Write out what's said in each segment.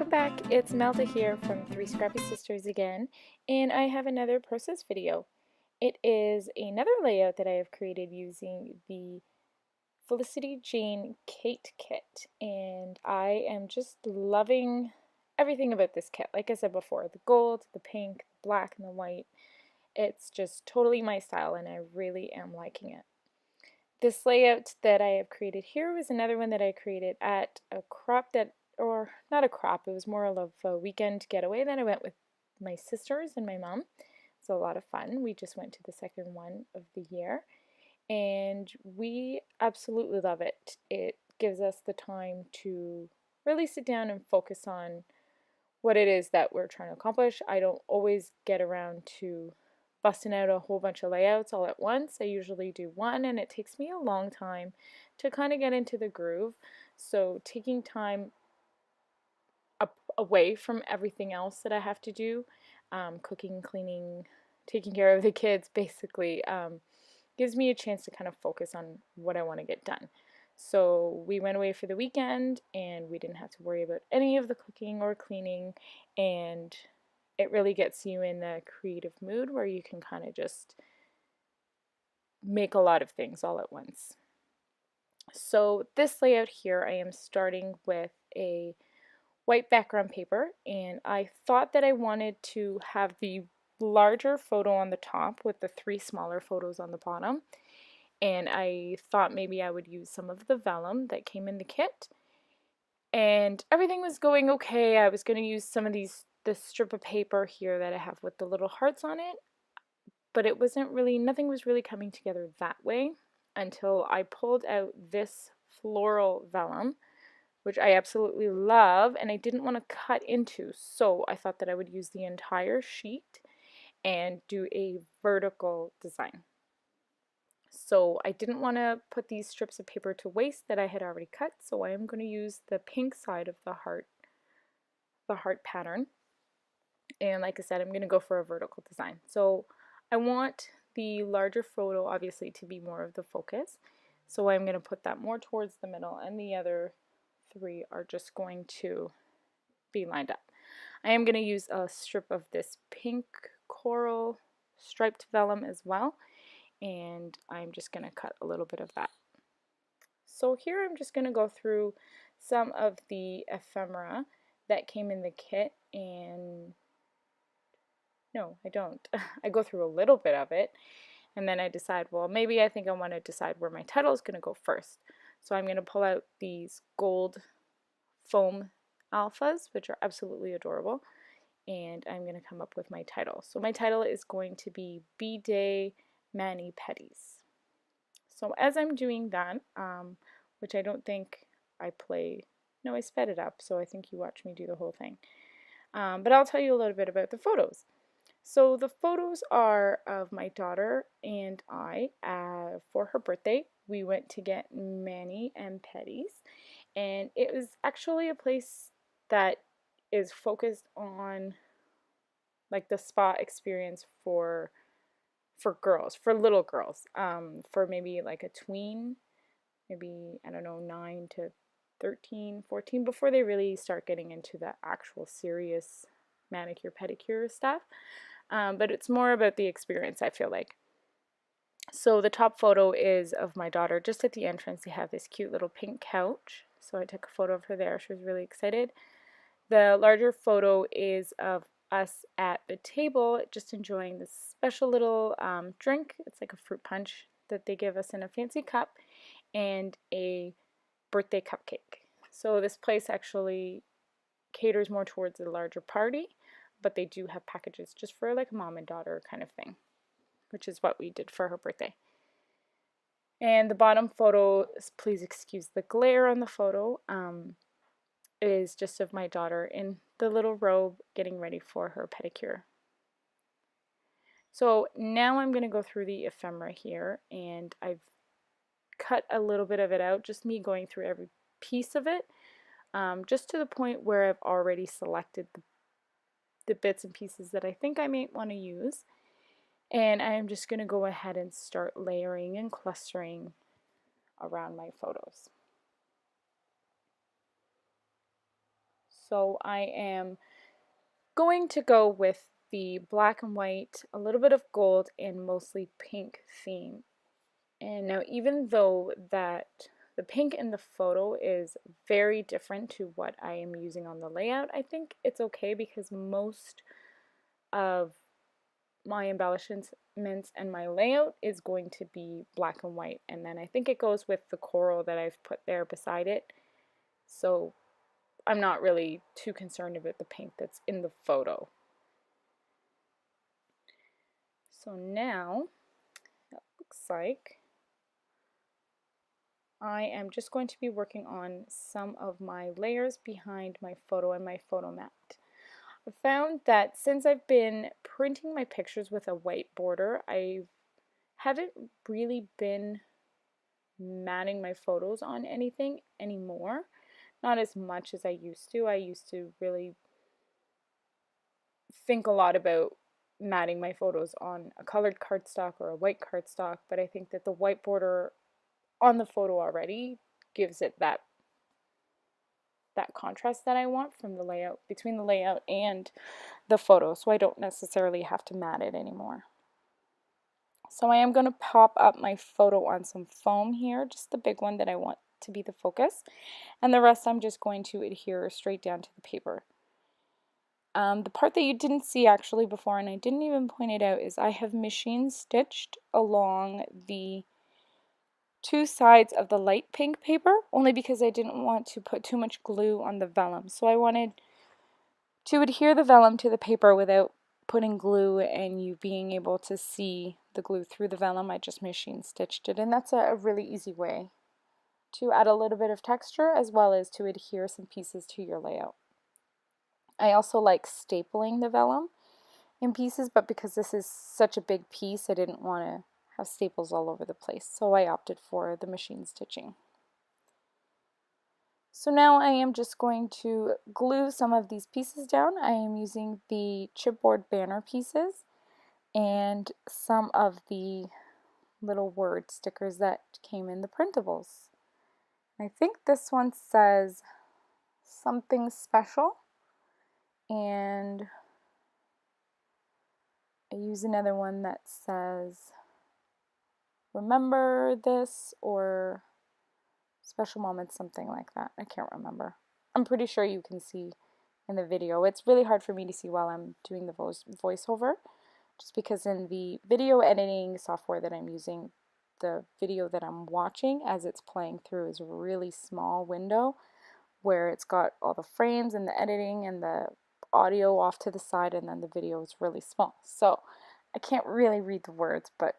Welcome back, it's Melda here from Three Scrappy Sisters again, and I have another process video. It is another layout that I have created using the Felicity Jane Kate kit, and I am just loving everything about this kit. Like I said before, the gold, the pink, the black, and the white. It's just totally my style, and I really am liking it. This layout that I have created here was another one that I created at a crop that, or not a crop, it was more of a weekend getaway that I went with my sisters and my mom. It's a lot of fun. We just went to the second one of the year and we absolutely love it. It gives us the time to really sit down and focus on what it is that we're trying to accomplish. I don't always get around to busting out a whole bunch of layouts all at once. I usually do one and it takes me a long time to kind of get into the groove. So taking time away from everything else that I have to do, cooking, cleaning, taking care of the kids basically, gives me a chance to kind of focus on what I want to get done. So we went away for the weekend and we didn't have to worry about any of the cooking or cleaning, and it really gets you in the creative mood where you can kind of just make a lot of things all at once. So this layout here, I am starting with a white background paper, and I thought that I wanted to have the larger photo on the top with the three smaller photos on the bottom, and I thought maybe I would use some of the vellum that came in the kit, and everything was going okay. I was going to use some of this strip of paper here that I have with the little hearts on it, but it wasn't really, nothing was really coming together that way until I pulled out this floral vellum, which I absolutely love, and I didn't want to cut into, so I thought that I would use the entire sheet and do a vertical design. So I didn't want to put these strips of paper to waste that I had already cut, so I am going to use the pink side of the heart pattern. And like I said, I'm going to go for a vertical design. So I want the larger photo obviously to be more of the focus, so I'm going to put that more towards the middle, and the other three are just going to be lined up. I am going to use a strip of this pink coral striped vellum as well, and I'm just going to cut a little bit of that. So here I'm just going to go through some of the ephemera that came in the kit, and no, I don't. I go through a little bit of it, and then I decide, well, maybe I think I want to decide where my title is going to go first. So I'm going to pull out these gold foam alphas, which are absolutely adorable, and I'm going to come up with my title. So my title is going to be Bday Mani Pedis. So as I'm doing that, which I don't think I play, no, I sped it up, so I think you watch me do the whole thing. But I'll tell you a little bit about the photos. So the photos are of my daughter and I for her birthday. We went to get mani and Pedis, and it was actually a place that is focused on like the spa experience for girls, for little girls, for maybe like a tween, maybe, I don't know, 9 to 13, 14, before they really start getting into the actual serious manicure, pedicure stuff. But it's more about the experience, I feel like. So the top photo is of my daughter just at the entrance. They have this cute little pink couch, so I took a photo of her there. She was really excited. The larger photo is of us at the table just enjoying this special little drink. It's like a fruit punch that they give us in a fancy cup, and a birthday cupcake. So this place actually caters more towards a larger party, but they do have packages just for like a mom and daughter kind of thing, which is what we did for her birthday. And the bottom photo, please excuse the glare on the photo, is just of my daughter in the little robe getting ready for her pedicure. So now I'm going to go through the ephemera here, and I've cut a little bit of it out, just me going through every piece of it, just to the point where I've already selected the bits and pieces that I think I might want to use. And I'm just going to go ahead and start layering and clustering around my photos. So I am going to go with the black and white, a little bit of gold, and mostly pink theme. And now, even though that the pink in the photo is very different to what I am using on the layout, I think it's okay because most of my embellishments and my layout is going to be black and white, and then I think it goes with the coral that I've put there beside it, so I'm not really too concerned about the pink that's in the photo. So now it looks like I am just going to be working on some of my layers behind my photo and my photo mat. I found that since I've been printing my pictures with a white border, I haven't really been matting my photos on anything anymore. Not as much as I used to. I used to really think a lot about matting my photos on a colored cardstock or a white cardstock, but I think that the white border on the photo already gives it that contrast that I want from the layout, between the layout and the photo, so I don't necessarily have to mat it anymore. So I am going to pop up my photo on some foam here, just the big one that I want to be the focus, and the rest I'm just going to adhere straight down to the paper. The part that you didn't see actually before, and I didn't even point it out, is I have machine stitched along the two sides of the light pink paper, only because I didn't want to put too much glue on the vellum. So I wanted to adhere the vellum to the paper without putting glue and you being able to see the glue through the vellum. I just machine stitched it, and that's a really easy way to add a little bit of texture as well as to adhere some pieces to your layout. I also like stapling the vellum in pieces, but because this is such a big piece, I didn't want to have staples all over the place, so I opted for the machine stitching. So now I am just going to glue some of these pieces down. I am using the chipboard banner pieces and some of the little word stickers that came in the printables. I think this one says something special, and I use another one that says remember this or special moments, something like that. I can't remember. I'm pretty sure you can see in the video. It's really hard for me to see while I'm doing the voiceover, just because in the video editing software that I'm using, the video that I'm watching as it's playing through is a really small window where it's got all the frames and the editing and the audio off to the side, and then the video is really small. So I can't really read the words, but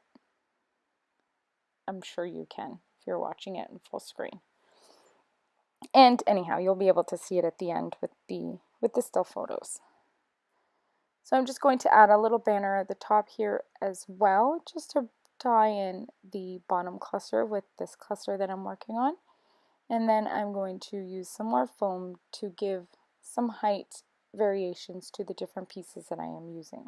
I'm sure you can if you're watching it in full screen. And anyhow, you'll be able to see it at the end with the still photos. So I'm just going to add a little banner at the top here as well, just to tie in the bottom cluster with this cluster that I'm working on. And then I'm going to use some more foam to give some height variations to the different pieces that I am using.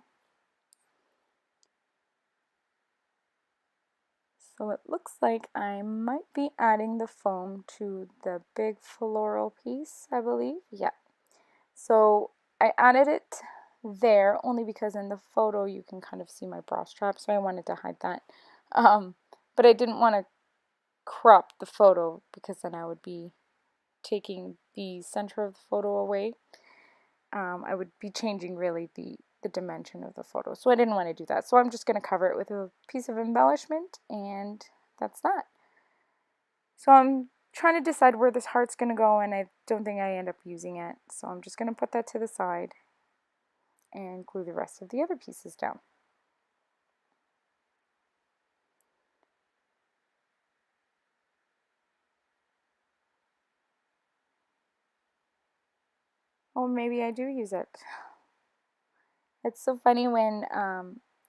So it looks like I might be adding the foam to the big floral piece, I believe. Yeah. So I added it there only because in the photo you can kind of see my bra strap, so I wanted to hide that. But I didn't want to crop the photo because then I would be taking the center of the photo away. I would be changing really the dimension of the photo, so I didn't want to do that. So I'm just going to cover it with a piece of embellishment, and that's that. So I'm trying to decide where this heart's going to go, and I don't think I end up using it, so I'm just going to put that to the side and glue the rest of the other pieces down. Oh, maybe I do use it. It's so funny when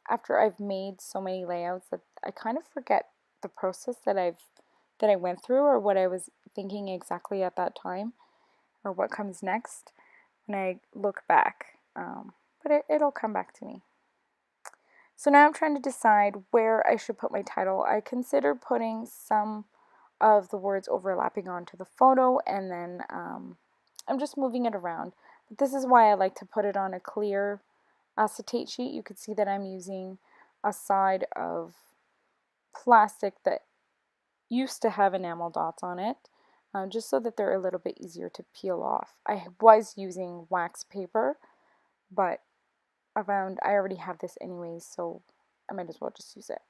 after I've made so many layouts that I kind of forget the process that I went through, or what I was thinking exactly at that time, or what comes next when I look back. But it'll come back to me. So now I'm trying to decide where I should put my title. I consider putting some of the words overlapping onto the photo, and then I'm just moving it around. this is why I like to put it on a clear acetate sheet. You can see that I'm using a side of plastic that used to have enamel dots on it, just so that they're a little bit easier to peel off. I was using wax paper, but I found I already have this anyways, so I might as well just use it.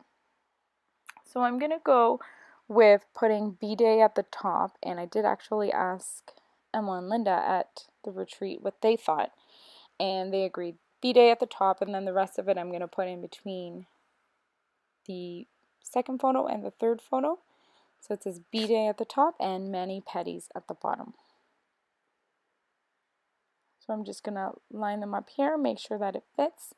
So I'm going to go with putting Bday at the top, and I did actually ask Emma and Linda at the retreat what they thought, and they agreed Bday at the top, and then the rest of it I'm going to put in between the second photo and the third photo. So it says Bday at the top and mani Pedis at the bottom. So I'm just going to line them up here, make sure that it fits,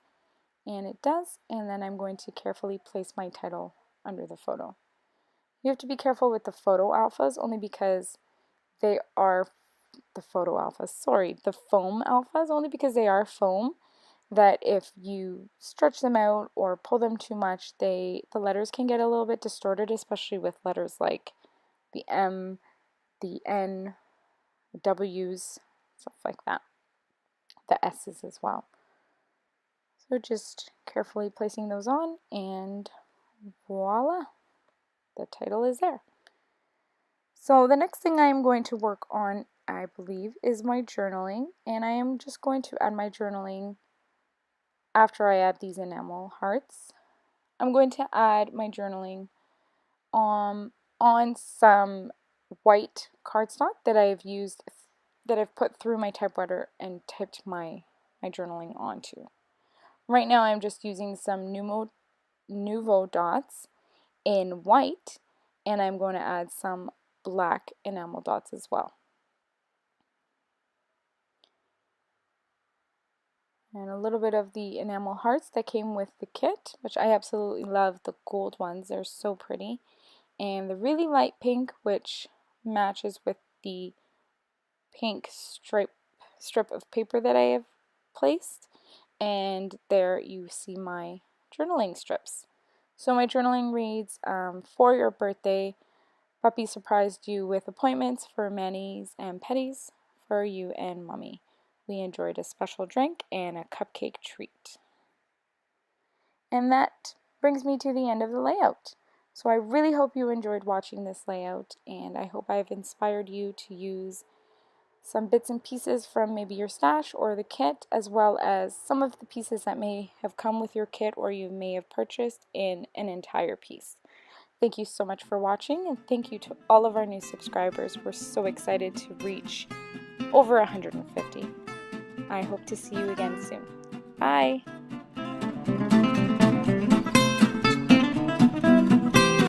and it does, and then I'm going to carefully place my title under the photo. You have to be careful with the photo alphas only because they are the foam alphas, only because they are foam, that if you stretch them out or pull them too much, the letters can get a little bit distorted, especially with letters like the M, the N, the W's, stuff like that. The S's as well. So just carefully placing those on, and voila, the title is there. So the next thing I am going to work on, I believe, is my journaling, and I am just going to add my journaling after I add these enamel hearts. I'm going to add my journaling on some white cardstock that I've used, that I've put through my typewriter and typed my journaling onto. Right now I'm just using some Nouveau dots in white, and I'm going to add some black enamel dots as well. And a little bit of the enamel hearts that came with the kit, which I absolutely love the gold ones. They're so pretty. And the really light pink, which matches with the pink strip of paper that I have placed. And there you see my journaling strips. So my journaling reads, for your birthday, Puppy surprised you with appointments for manis and petties for you and Mommy. We enjoyed a special drink and a cupcake treat. And that brings me to the end of the layout. So I really hope you enjoyed watching this layout, and I hope I've inspired you to use some bits and pieces from maybe your stash or the kit, as well as some of the pieces that may have come with your kit or you may have purchased in an entire piece. Thank you so much for watching, and thank you to all of our new subscribers. We're so excited to reach over 150. I hope to see you again soon. Bye!